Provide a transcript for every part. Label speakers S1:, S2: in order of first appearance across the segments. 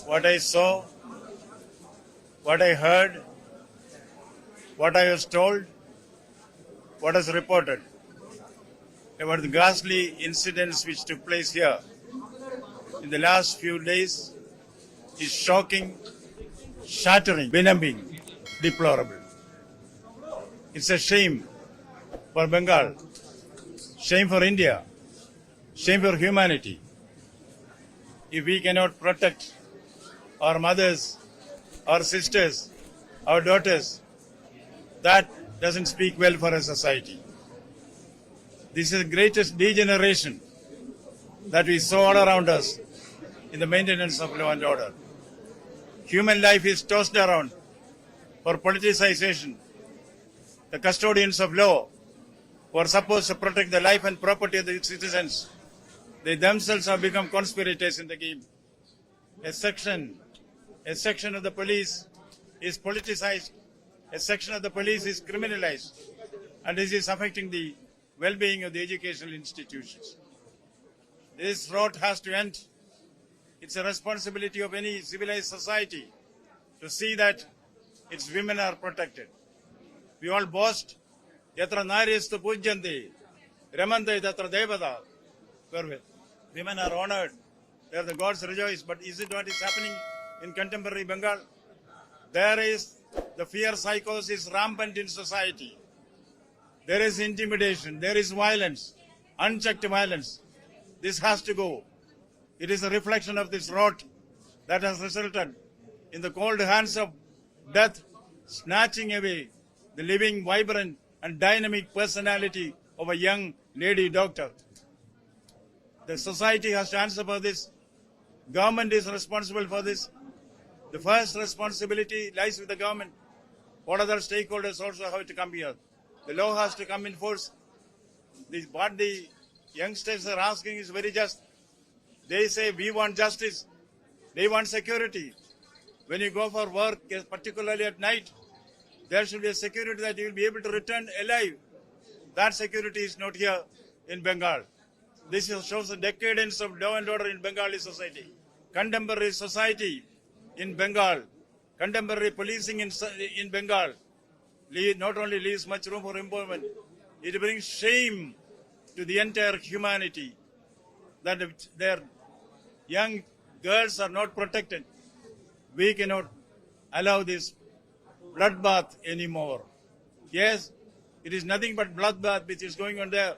S1: what I saw, what I heard, what I was told, what is reported about the ghastly incidents which took place here in the last few days is shocking, shattering, benumbing, deplorable. It's a shame for Bengal, shame for India, shame for humanity. If we cannot protect our mothers, our sisters, our daughters, that doesn't speak well for a society. This is the greatest degeneration that we saw all around us in the maintenance of law and order. Human life is tossed around for politicization. The custodians of law, who are supposed to protect the life and property of the citizens, they themselves have become conspirators in the game. A section of the police is politicized, a section of the police is criminalized, and this is affecting the well-being of the educational institutions. This rot has to end. It's a responsibility of any civilized society to see that its women are protected. We all boast, yatra naryastu pujyanti, ramante tatra devata, where women are honored, there the gods rejoice. But is it what is happening in contemporary Bengal? There is the fear psychosis rampant in society. There is intimidation, there is violence, unchecked violence. This has to go. It is a reflection of this rot that has resulted in the cold hands of death snatching away the living, vibrant and dynamic personality of a young lady doctor. The society has to answer for this. Government is responsible for this. The first responsibility lies with the government. What other stakeholders also have to come here? The law has to come in force. What the youngsters are asking is very just. They say we want justice. They want security. When you go for work, particularly at night, there should be a security that you will be able to return alive. That security is not here in Bengal. This shows the decadence of law and order in Bengali society. Contemporary society in Bengal, contemporary policing in Bengal, not only leaves much room for improvement, it brings shame to the entire humanity that their young girls are not protected. We cannot allow this bloodbath anymore. Yes, it is nothing but bloodbath which is going on there.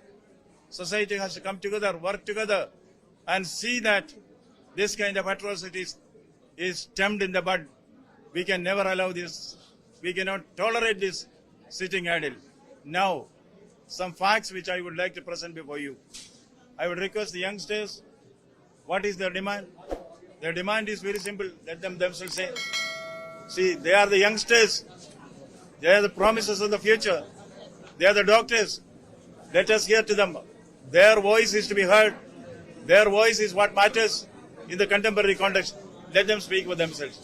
S1: Society has to come together, work together, and see that this kind of atrocities is stemmed in the bud. We can never allow this. We cannot tolerate this sitting idle. Now, some facts which I would like to present before you. I would request the youngsters, what is their demand? Their demand is very simple. Let them themselves say. See, they are the youngsters. They are the promises of the future. They are the doctors. Let us hear to them. Their voice is to be heard. Their voice is what matters in the contemporary context. Let them speak for themselves.